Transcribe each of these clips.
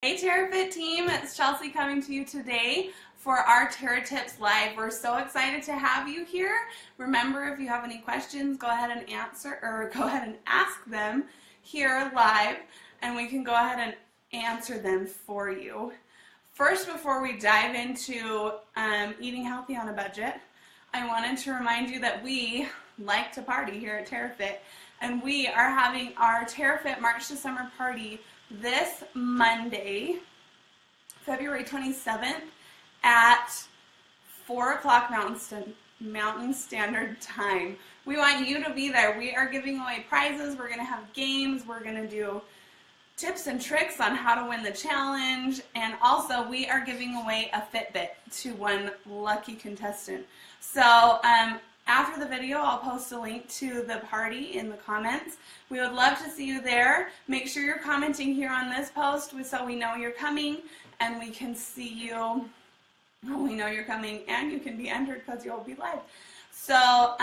Hey TerraFit team, it's Chelsea coming to you today for our Terra Tips Live. We're so excited to have you here. Remember, if you have any questions, go ahead and ask them here live, and we can go ahead and answer them for you. First, before we dive into eating healthy on a budget, I wanted to remind you that we like to party here at TerraFit, and we are having our TerraFit March to Summer party this Monday, February 27th at 4 o'clock Mountain Standard Time. We want you to be there. We are giving away prizes. We're going to have games. We're going to do tips and tricks on how to win the challenge. And also, we are giving away a Fitbit to one lucky contestant. So, after the video, I'll post a link to the party in the comments. We would love to see you there. Make sure you're commenting here on this post so we know you're coming and we can see you. We know you're coming and you can be entered because you'll be live. So,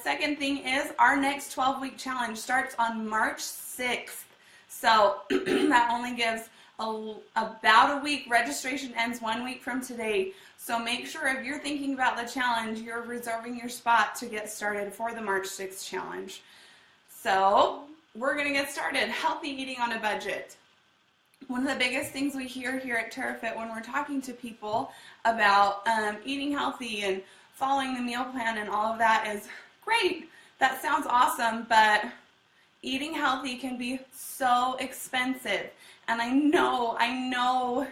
second thing is our next 12-week challenge starts on March 6th. So, that only gives about a week. Registration ends 1 week from today. So make sure if you're thinking about the challenge, you're reserving your spot to get started for the March 6th challenge. So we're going to get started. Healthy eating on a budget. One of the biggest things we hear here at TerraFit when we're talking to people about eating healthy and following the meal plan and all of that is, great, that sounds awesome, but eating healthy can be so expensive. And I know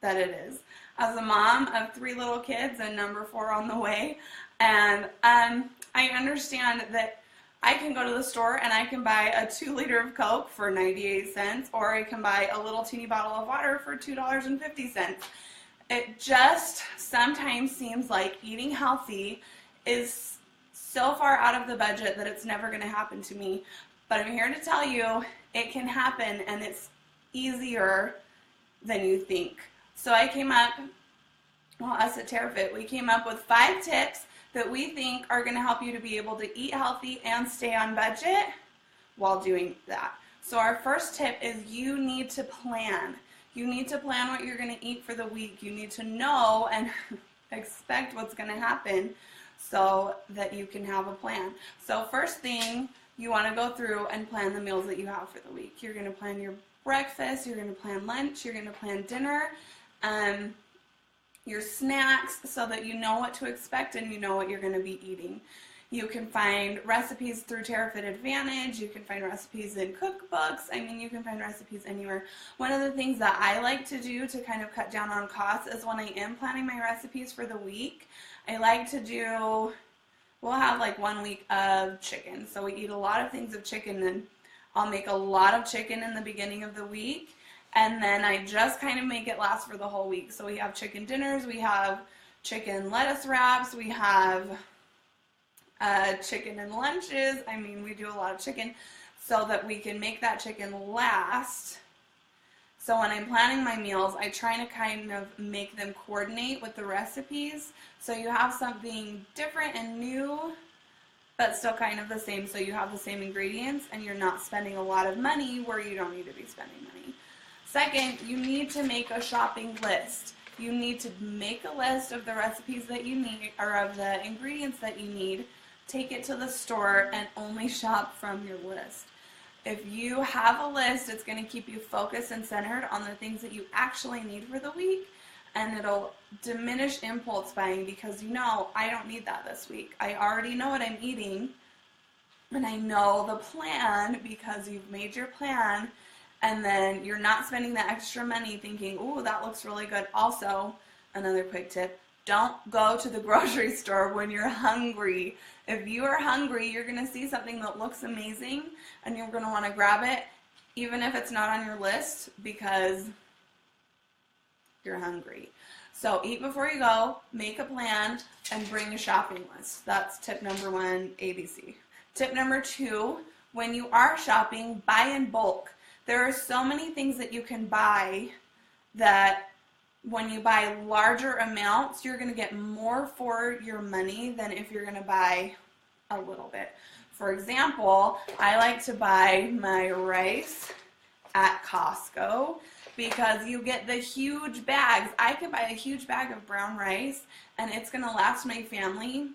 that it is. As a mom of 3 little kids and number 4 on the way, and I understand that I can go to the store and I can buy a 2-liter of Coke for 98 cents, or I can buy a little teeny bottle of water for $2.50. It just sometimes seems like eating healthy is so far out of the budget that it's never going to happen to me. But I'm here to tell you it can happen, and it's easier than you think. So I came up, us at TerraFit, we came up with 5 tips that we think are going to help you to be able to eat healthy and stay on budget while doing that. So our first tip is you need to plan. You need to plan what you're going to eat for the week. You need to know and expect what's going to happen so that you can have a plan. So first thing, you want to go through and plan the meals that you have for the week. You're going to plan your breakfast, you're going to plan lunch, you're going to plan dinner, your snacks, so that you know what to expect and you know what you're going to be eating. You can find recipes through TerraFit Advantage. You can find recipes in cookbooks. I mean, you can find recipes anywhere. One of the things that I like to do to kind of cut down on costs is when I am planning my recipes for the week, I like to do, we'll have like 1 week of chicken. So we eat a lot of things of chicken, and I'll make a lot of chicken in the beginning of the week, and then I just kind of make it last for the whole week. So we have chicken dinners, we have chicken lettuce wraps, we have chicken and lunches. I mean, we do a lot of chicken so that we can make that chicken last. So when I'm planning my meals, I try to kind of make them coordinate with the recipes, so you have something different and new, but still kind of the same, so you have the same ingredients and you're not spending a lot of money where you don't need to be spending money. Second, you need to make a shopping list. You need to make a list of the recipes that you need, or of the ingredients that you need. Take it to the store and only shop from your list. If you have a list, it's going to keep you focused and centered on the things that you actually need for the week, and it'll diminish impulse buying because you know, I don't need that this week. I already know what I'm eating, and I know the plan because you've made your plan, and then you're not spending the extra money thinking, ooh, that looks really good. Also, another quick tip, don't go to the grocery store when you're hungry. If you are hungry, you're going to see something that looks amazing, and you're going to want to grab it, even if it's not on your list, because you're hungry. So eat before you go, make a plan, and bring a shopping list. That's tip number 1, ABC. Tip number 2, when you are shopping, buy in bulk. There are so many things that you can buy that when you buy larger amounts, you're going to get more for your money than if you're going to buy a little bit. For example, I like to buy my rice at Costco, because you get the huge bags. I could buy a huge bag of brown rice and it's going to last my family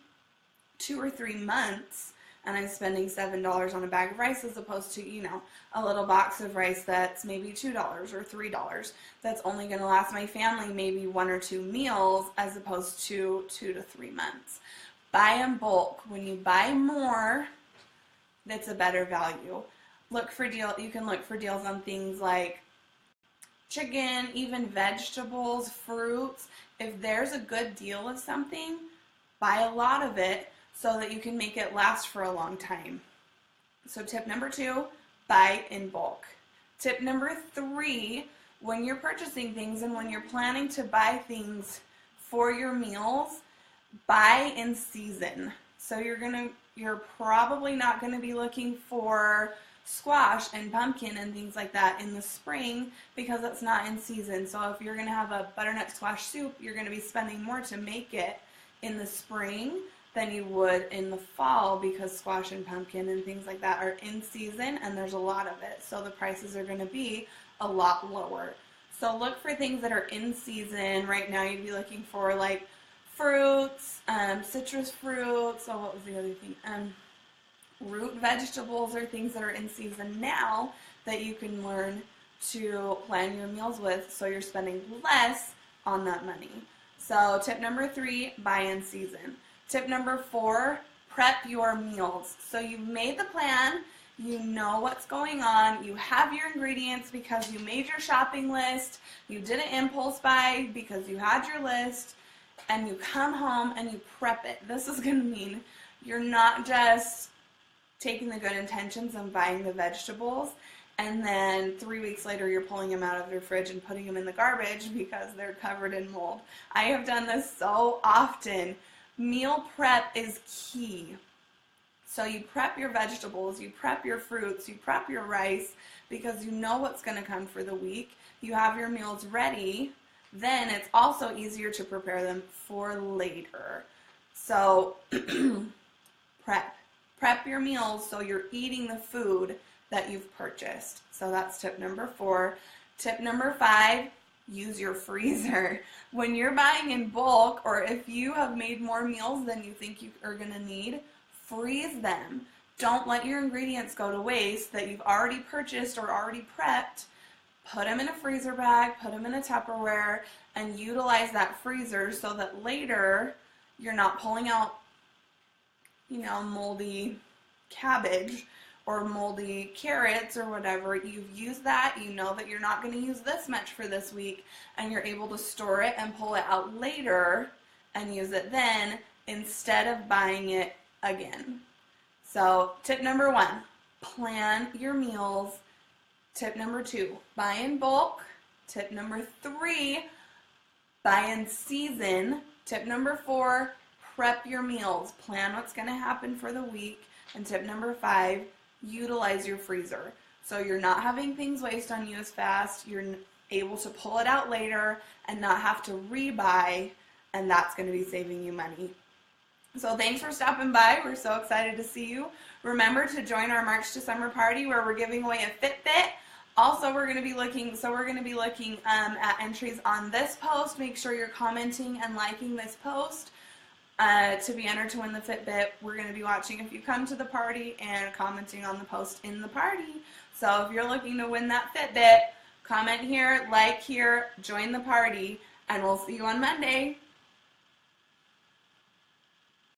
2 or 3 months, and I'm spending $7 on a bag of rice as opposed to, you know, a little box of rice that's maybe $2 or $3 that's only going to last my family maybe 1 or 2 meals as opposed to 2 to 3 months. Buy in bulk. When you buy more, that's a better value. Look for deal. You can look for deals on things like chicken, even vegetables, fruits. If there's a good deal of something, buy a lot of it so that you can make it last for a long time. So tip number 2, buy in bulk. Tip number 3, when you're purchasing things and when you're planning to buy things for your meals, buy in season. So you're probably not going to be looking for squash and pumpkin and things like that in the spring because it's not in season. So if you're going to have a butternut squash soup, you're going to be spending more to make it in the spring than you would in the fall because squash and pumpkin and things like that are in season and there's a lot of it. So the prices are going to be a lot lower. So look for things that are in season. Right now you'd be looking for like fruits, citrus fruits. So what was the other thing? Root vegetables are things that are in season now that you can learn to plan your meals with so you're spending less on that money. So tip number 3, buy in season. Tip number 4, prep your meals. So you've made the plan, you know what's going on, you have your ingredients because you made your shopping list, you did an impulse buy because you had your list, and you come home and you prep it. This is going to mean you're not just taking the good intentions and buying the vegetables and then 3 weeks later you're pulling them out of your fridge and putting them in the garbage because they're covered in mold. I have done this so often. Meal prep is key. So you prep your vegetables, you prep your fruits, you prep your rice because you know what's going to come for the week. You have your meals ready. Then it's also easier to prepare them for later. So prep your meals so you're eating the food that you've purchased. So that's tip number 4. Tip number 5, use your freezer. When you're buying in bulk or if you have made more meals than you think you are going to need, freeze them. Don't let your ingredients go to waste that you've already purchased or already prepped. Put them in a freezer bag, put them in a Tupperware, and utilize that freezer so that later you're not pulling out, you know, moldy cabbage or moldy carrots or whatever. You've used that, you know that you're not going to use this much for this week, and you're able to store it and pull it out later and use it then instead of buying it again. So tip number 1, plan your meals. Tip number 2, buy in bulk. Tip number 3, buy in season. Tip number 4, prep your meals. Plan what's going to happen for the week. And tip number 5, utilize your freezer. So you're not having things waste on you as fast. You're able to pull it out later and not have to rebuy, and that's going to be saving you money. So thanks for stopping by. We're so excited to see you. Remember to join our March to Summer party where we're giving away a Fitbit. Also, we're going to be looking at entries on this post. Make sure you're commenting and liking this post to be entered to win the Fitbit. We're going to be watching if you come to the party and commenting on the post in the party. So if you're looking to win that Fitbit, comment here, like here, join the party, and we'll see you on Monday.